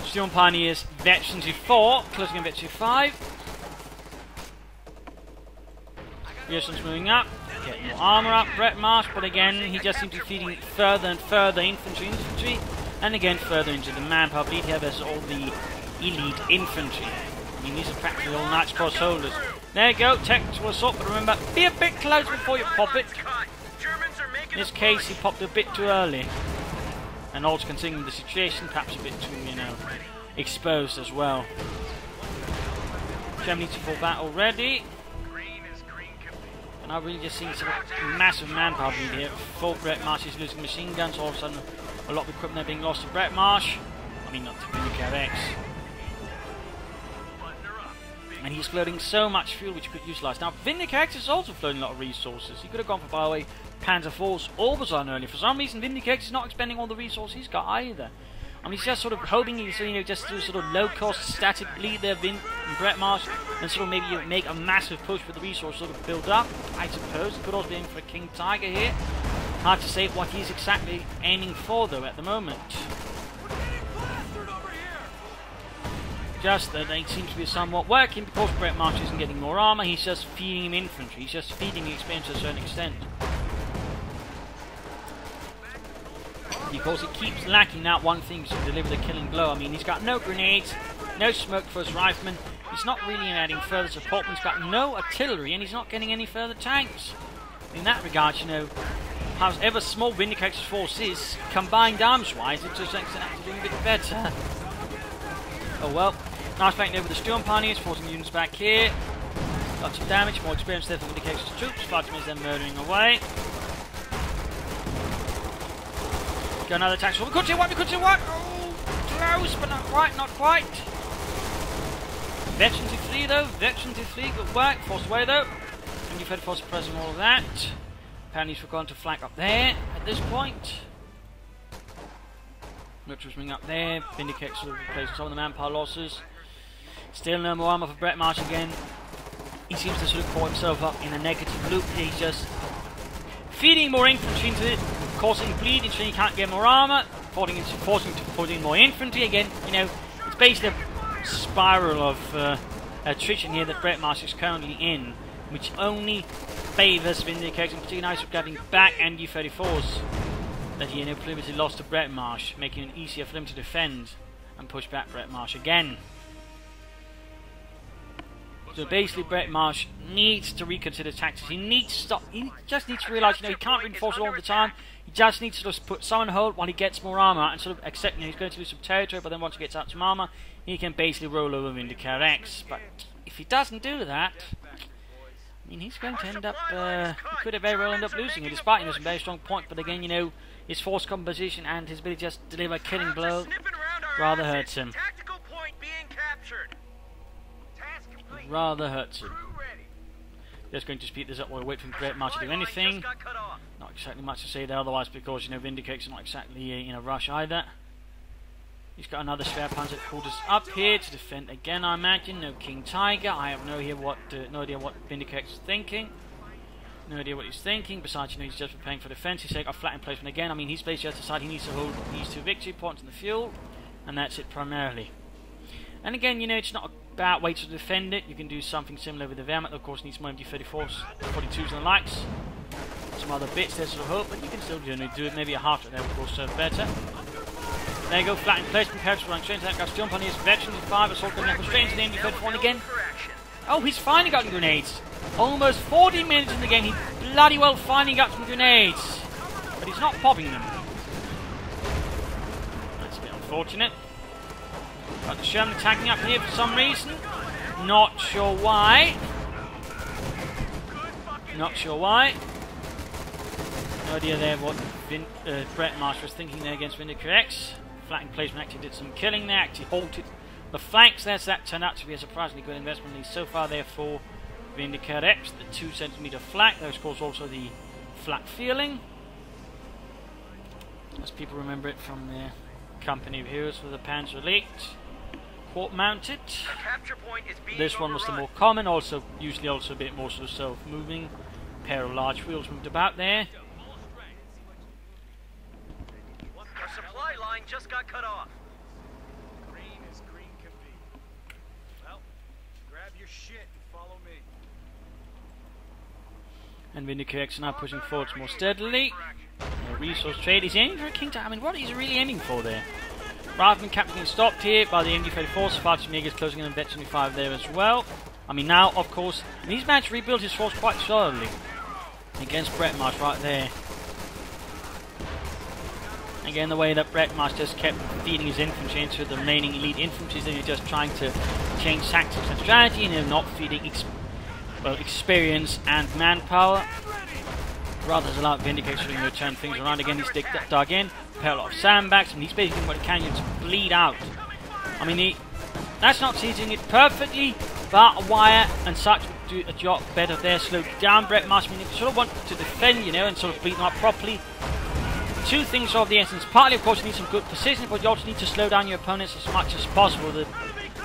Steel Pioneers, Veterans who 4, closing in Veterans who 5. Reason's moving up, getting more armour up, Breadmarsh, but again, he just seems to be feeding it further and further infantry, and again further into the manpower bleed here versus all the elite infantry. I mean, these are practically all Knights Cross holders. There you go, tactical assault, but remember, be a bit close before you pop it. In this case, he popped a bit too early. And also considering the situation, perhaps a bit too, you know, exposed as well. Germany needs to fall back already. And I've really just seen some massive manpower bleed here. Full Breadmarsh is losing machine guns, all of a sudden a lot of equipment there being lost to Breadmarsh. I mean, not to Vindicarex. And he's floating so much fuel which he could utilise. Now, Vindicarex is also floating a lot of resources. He could have gone for, by the way, Panzer IV's Orbison earlier. For some reason, Vindicarex is not expending all the resources he's got either. I mean, he's just sort of hoping he's, you know, just do sort of low-cost static bleed there, Breadmarsh, and sort of maybe make a massive push with the resource sort of build up, I suppose. He could also be aiming for a King Tiger here. Hard to say what he's exactly aiming for, though, at the moment. Just that they seem to be somewhat working because Breadmarsh isn't getting more armour, he's just feeding him infantry, he's just feeding the experience to a certain extent. Because he keeps lacking that one thing to deliver the killing blow. I mean, he's got no grenades, no smoke for his riflemen, he's not really adding further support, he's got no artillery, and he's not getting any further tanks. In that regard, you know, however small Vindicarex's force is, combined arms-wise, it just makes it actually a bit better. Oh well. Nice flank there with the Storm Pioneers, forcing units back here. Lots of damage, more experience there for Vindicare's troops. Fighting is then murdering away. Go another attack. We could see one, we could see one! Oh, close, but not quite, not quite. Veteran to flee though, veteran to flee, good work. Forced away though. And you've had force suppressing all of that. Apparently he's forgotten to flank up there at this point. Military's moving up there. Vindicarex sort of replacing some of the manpower losses. Still no more armour for Breadmarsh again. he seems to sort of caught himself up in a negative loop. He's just feeding more infantry into it, causing bleed, ensuring he can't get more armor, forcing to put in more infantry again. You know, it's basically a spiral of attrition here that Breadmarsh is currently in, which only favours Vindicarex, in particular nice for grabbing back ND-34s that he previously lost to Breadmarsh, making it easier for him to defend and push back Breadmarsh again. So basically Breadmarsh needs to reconsider tactics. He needs to stop. He just needs to realise, you know, he can't reinforce it all the time. He just needs to just put some on hold while he gets more armour and sort of accept, you know, he's going to lose some territory, but then once he gets out some armour, he can basically roll over Vindicarex. But if he doesn't do that, I mean, he's going to end up, he could have very well end up losing it, despite him having a very strong point. But again, you know, his force composition and his ability to just deliver a killing blow rather hurts him. Rather hurts him. Just going to speed this up while we wait for Breadmarsh to do anything. Not exactly much to say there otherwise, because, you know, Vindicarex are not exactly in a rush either. He's got another spare panzer quarters up here to defend again, I imagine. No King Tiger. I have no idea what Vindicarex is thinking. No idea what he's thinking. Besides, you know, he's just preparing for defense. He's got flat emplacement again. I mean, he's basically just decided he needs to hold these 2 victory points in the fuel, and that's it primarily. And again, you know, it's not a bad way to defend it. You can do something similar with the Wehrmacht. Of course, needs more MD-34s, 42s and the likes. Some other bits there, sort of hope, but you can still generally do it. Maybe a half there, of course, serve better. There you go, flat emplacement, carriage running straight into that guy's jump on his veterans, 5 assault going to straight into the MD-34 again. Oh, he's finally gotten grenades. Almost 40 minutes in the game, he bloody well finally got some grenades. But he's not popping them. That's a bit unfortunate. Got the Sherman attacking up here for some reason. Not sure why. Not sure why. No idea there what Breadmarsh was thinking there against Vindicarex. Flat emplacement actually did some killing there, actually halted the flanks there, so that turned out to be a surprisingly good investment, at least so far there for Vindicarex. The 2 centimeter flak, there's of course also the flak feeling, as people remember it from the Company of Heroes for the Panzer Elite. Quart mounted. This one was the more common, also usually also a bit more sort of self-moving. Pair of large wheels moved about there. Our supply line just got cut off. Green as green can be. Well, grab your shit and follow me. And Vindicarex now pushing forwards more steadily. Resource trade. He's aiming for a King Tiger. I mean, what is he really aiming for there? Rather than capturing stopped here by the MD-34, Spartan Megas closing in on Bet 25 there as well. I mean, now, of course, and he's managed to rebuild his force quite solidly against Breadmarsh right there. Again, the way that Breadmarsh just kept feeding his infantry into the remaining elite infantry, then you're just trying to change tactics and strategy, and you're not feeding experience and manpower. Rather than allow Vindicarex to turn things around again. He's dug in, a lot of sandbags, and he's basically doing what he can to bleed out. I mean, that's not seizing it perfectly, but a wire and such would do a job better there. Slow down Breadmarsh. I mean, if you sort of want to defend, you know, and sort of bleed them up properly, 2 things are of the essence. Partly, of course, you need some good precision, but you also need to slow down your opponents as much as possible. The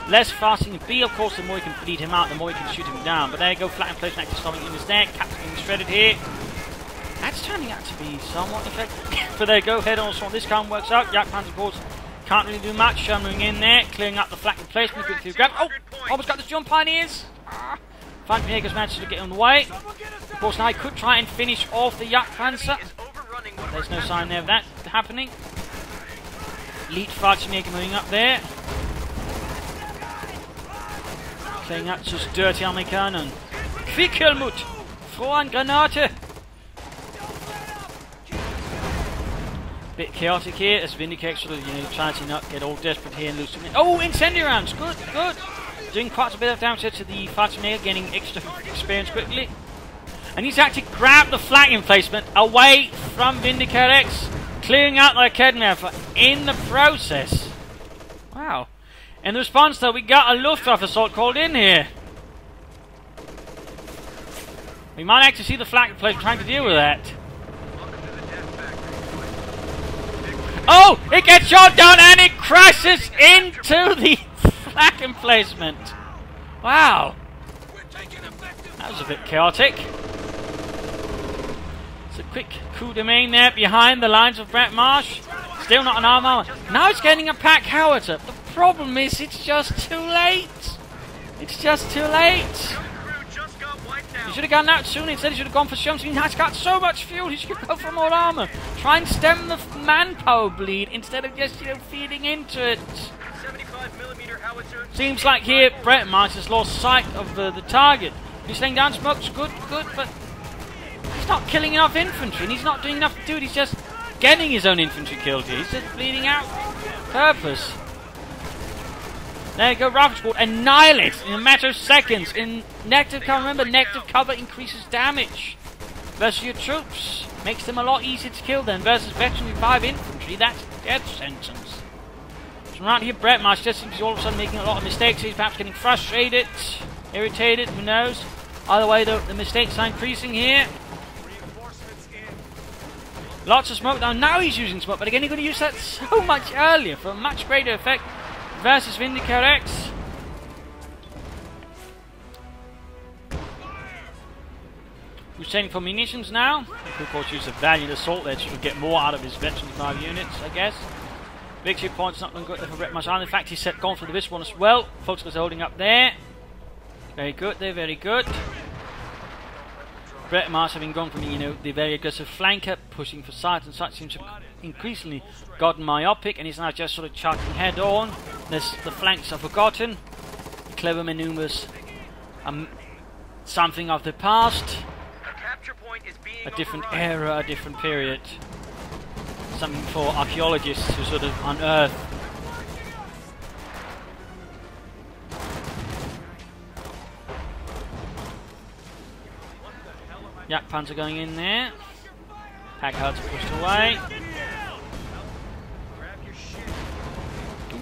less fasting you be, of course, the more you can bleed him out, the more you can shoot him down. But there you go, flat emplacement actually stopping in his there. Captain being shredded here. That's turning out to be somewhat effective. But there you go, head on also on this count works out. Yak Panzer, of course, can't really do much. Sherman in there, clearing up the flak emplacement, good through grab. Oh! Almost got the jump pioneers! Fine Jägers managed to get in the way. Of course, now he could try and finish off the Yak Panzer. There's no sign there of that happening. Elite Fallschirmjäger moving up there. Clearing up just dirty Amerikaner. Quick, Helmut! Throw an Granate! Bit chaotic here as Vindicarex sort of, you know, trying to not get all desperate here and lose some. Oh, incendiary rounds! Good, good! Doing quite a bit of damage to the Fallschirmjäger, getting extra experience quickly. And he's actually grabbed the flag emplacement away from Vindicarex, clearing out their Kedmerfer in the process. Wow. In the response, though, we got a Luftwaffe assault called in here. We might actually see the flag emplacement trying to deal with that. Oh! It gets shot down and it crashes into the flag emplacement. Wow. We're taking effective That was a bit chaotic. It's a quick coup de main there behind the lines of Breadmarsh. Still not an armor. Now it's getting a pack howitzer. The problem is it's just too late. It's just too late. He should have gone out soon. Instead he should have gone for Shums. He has got so much fuel. He should go for more armor. Try and stem the manpower bleed instead of just, feeding into it. 75mm howitzer. Seems like here Breadmarsh has lost sight of the target. He's laying down smokes. Good, but he's not killing enough infantry. And he's not doing enough to do it. He's just getting his own infantry killed here. He's just bleeding out purpose. There you go, Rifle Squad annihilates in a matter of seconds. In negative cover, remember, negative cover increases damage versus your troops. Makes them a lot easier to kill then versus veteran 5 infantry. That's death sentence. So around here, Breadmarsh just seems to be all of a sudden making a lot of mistakes. He's perhaps getting frustrated, irritated, who knows. Either way, though, the mistakes are increasing here. Lots of smoke now he's using smoke, but again, he's going to use that so much earlier for a much greater effect versus Vindicarex. Who's sending for munitions now? He could of course use a valiant assault there to get more out of his veteran 5 units, I guess. Victory points not going to go for Breadmarsh. In fact, he's gone for this one as well. Folks are holding up there. Very good, they're very good. Breadmarsh having gone from, the very aggressive flanker, pushing for sight and such, seems to have increasingly gotten myopic, and he's now just sort of charging head on. The flanks are forgotten. The clever maneuvers are something of the past. A different era, a different period. Something for archaeologists to sort of unearth. Yak Panzer going in there. Pack Hud's pushed away.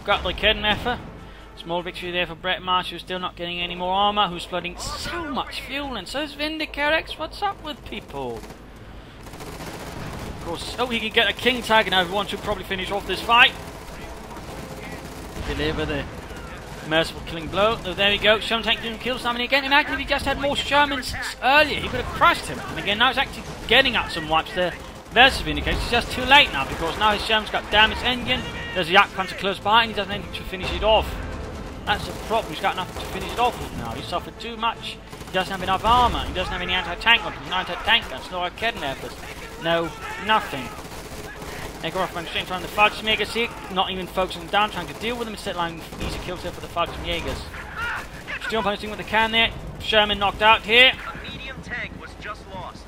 Got the Kidnapper. Small victory there for Breadmarsh, who's still not getting any more armor, who's flooding so much fuel, and so is Vindicarex. What's up with people? Of course, he can get a King Tiger now if he wants to probably finish off this fight. Deliver the merciful killing blow. Oh, there we go. Sherman tank doing kills. I mean, again, imagine if he just had more Shermans earlier. He could have crushed him. And again, now he's actually getting out some wipes there versus Vindicarex. It's just too late now because now his Sherman's got damaged engine. There's a Yak Panzer close by and he doesn't have anything to finish it off. That's the problem. He's got nothing to finish it off with now. He's suffered too much. He doesn't have enough armour. He doesn't have any anti-tank weapons, no anti-tank guns, no Kidnappers. No, nothing. They go off running straight in front of the Fallschirmjägers here, not even focusing down, trying to deal with them, instead allowing easy kills there for the Fallschirmjägers. Still punishing what they can there. Sherman knocked out here. A medium tank was just lost.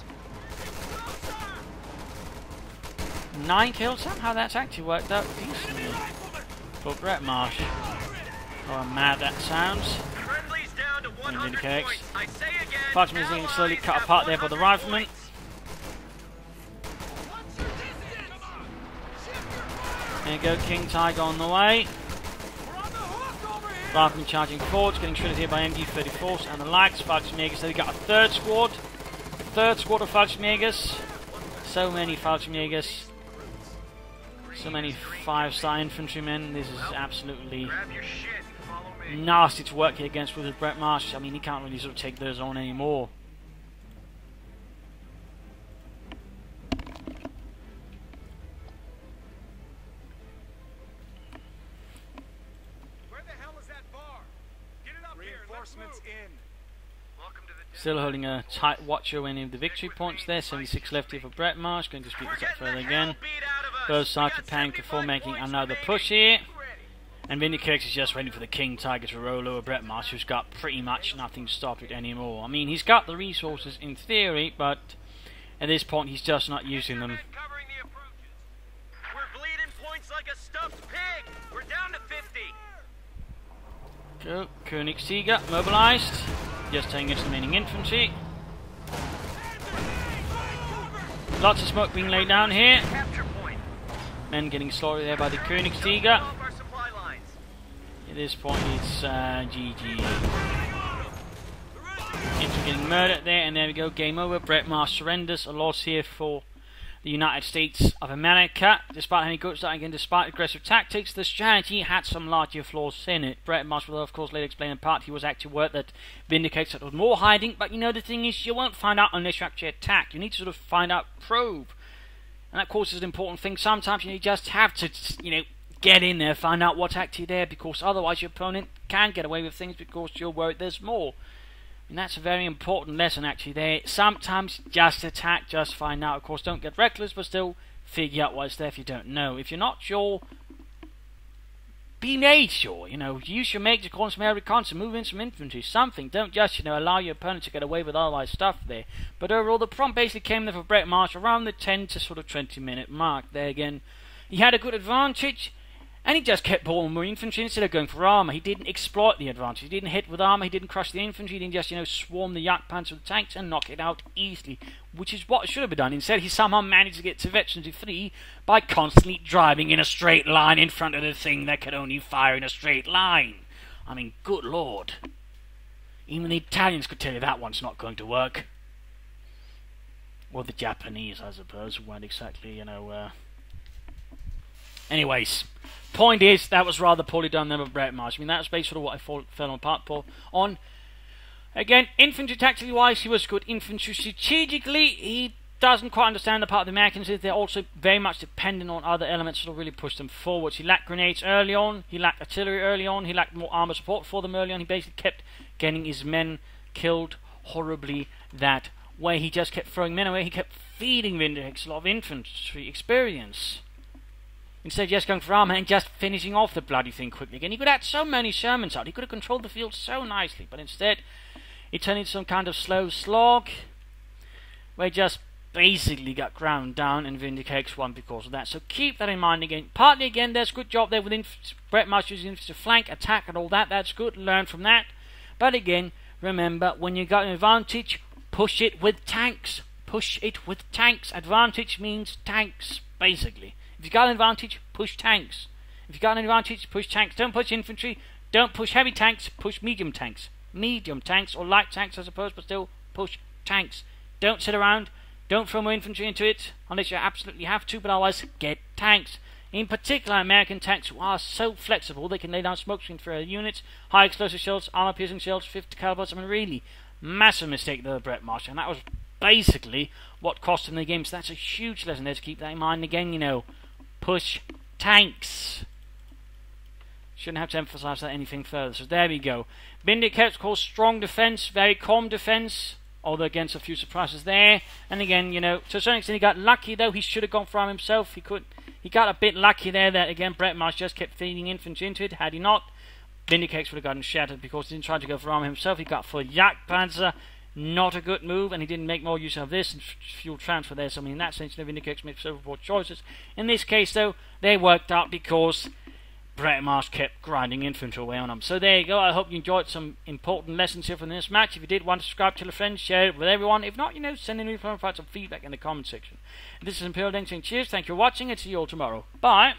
9 kills, somehow that's actually worked out decently for Breadmarsh. Oh, mad that sounds. Vindicarex. Fallschirmjägers being slowly cut apart there by the riflemen. There you go, King Tiger on the way. Riflemen charging forwards, getting shredded here by MG-34s and the likes. Fallschirmjägers, so we got a third squad. Third squad of Fallschirmjägers. So many Fallschirmjägers. So many 5-star infantrymen. This is absolutely nasty to work here against with Breadmarsh. I mean, he can't really sort of take those on anymore. Still holding a tight watch over any of the victory points there. 76 left here for Breadmarsh. Going to speed this up further again. Both sides preparing before making another push here. And Vindicarex is just waiting for the King Tiger to roll over Breadmarsh, who's got pretty much nothing to stop it anymore. I mean, he's got the resources in theory, but at this point he's just not using them. We're bleeding points like a stuffed pig. We're down to 50. Go, Königsjäger mobilized. Just taking its remaining infantry. Lots of smoke being laid down here. Men getting slaughtered there by the Königsjäger. At this point it's GG. Infantry getting murdered there, and there we go, game over. Breadmarsh surrenders. A loss here for the United States of America. Despite any good start again, despite aggressive tactics, the strategy had some larger flaws in it. Breadmarsh will of course later explain in part he was actually worried that Vindicarex was more hiding, but you know the thing is, you won't find out unless you actually attack. You need to sort of find out, probe. And that, of course, is an important thing. Sometimes you just have to, you know, get in there, find out what's actually there, because otherwise your opponent can get away with things because you're worried there's more. And that's a very important lesson actually there. Sometimes just attack, just find out. Of course, don't get reckless, but still figure out what's there if you don't know. If you're not sure, be made sure. You know, use your major corners from every concert, move in some infantry, something. Don't just, you know, allow your opponent to get away with otherwise stuff there. But overall, the prompt basically came there for Breadmarsh around the 10 to sort of 20-minute mark. There again, he had a good advantage. And he just kept balling more infantry instead of going for armour. He didn't exploit the advantage. He didn't hit with armour. He didn't crush the infantry. He didn't just, you know, swarm the Jagdpanzer with tanks and knock it out easily, which is what should have been done. Instead, he somehow managed to get to veterans free by constantly driving in a straight line in front of the thing that could only fire in a straight line. I mean, good lord. Even the Italians could tell you that one's not going to work. Or the Japanese, I suppose, weren't exactly, you know... Anyways, point is, that was rather poorly done there with Breadmarsh. I mean, that's basically what I fell apart on. Again, infantry tactically wise, he was good. Infantry strategically, he doesn't quite understand the part of the Americans. They're also very much dependent on other elements to really push them forwards. He lacked grenades early on, he lacked artillery early on, he lacked more armour support for them early on. He basically kept getting his men killed horribly that way. He just kept throwing men away. He kept feeding Vindicarex a lot of infantry experience, instead of just going for armour and just finishing off the bloody thing quickly again. He could have had so many Shermans out. He could have controlled the field so nicely. But instead, he turned into some kind of slow slog, where he just basically got ground down, and Vindicarex won because of that. So keep that in mind again. Partly again, there's a good job there with Breadmarsh using infantry to flank, attack and all that. That's good. Learn from that. But again, remember, when you got an advantage, push it with tanks. Push it with tanks. Advantage means tanks, basically. If you've got an advantage, push tanks. If you've got an advantage, push tanks. Don't push infantry. Don't push heavy tanks. Push medium tanks. Medium tanks, or light tanks, I suppose, but still push tanks. Don't sit around. Don't throw more infantry into it, unless you absolutely have to, but otherwise, get tanks. In particular, American tanks who are so flexible, they can lay down smoke screens for units, high explosive shells, armor-piercing shells, 50 calibers. I mean, really, massive mistake there, Breadmarsh, and that was basically what cost him the game. So that's a huge lesson there to keep that in mind. Again, you know, push tanks. Shouldn't have to emphasize that anything further. So there we go. Vindicarex, of course, strong defense, very calm defense, although against a few surprises there. And again, you know, to a certain extent he got lucky, though. He should have gone for arm himself. He got a bit lucky there that, again, Breadmarsh just kept feeding infantry into it. Had he not, Vindicarex would have gotten shattered because he didn't try to go for arm himself. He got for Jagdpanzer. Not a good move, and he didn't make more use of this and fuel transfer there. So I mean, in that sense, the Vindicarex made several poor choices. In this case, though, they worked out because Breadmarsh kept grinding infantry away on them. So there you go. I hope you enjoyed some important lessons here from this match. If you did, want to subscribe, tell a friend, share it with everyone. If not, you know, send in me some feedback in the comment section. This is Imperial Deng saying cheers, thank you for watching, and see you all tomorrow. Bye.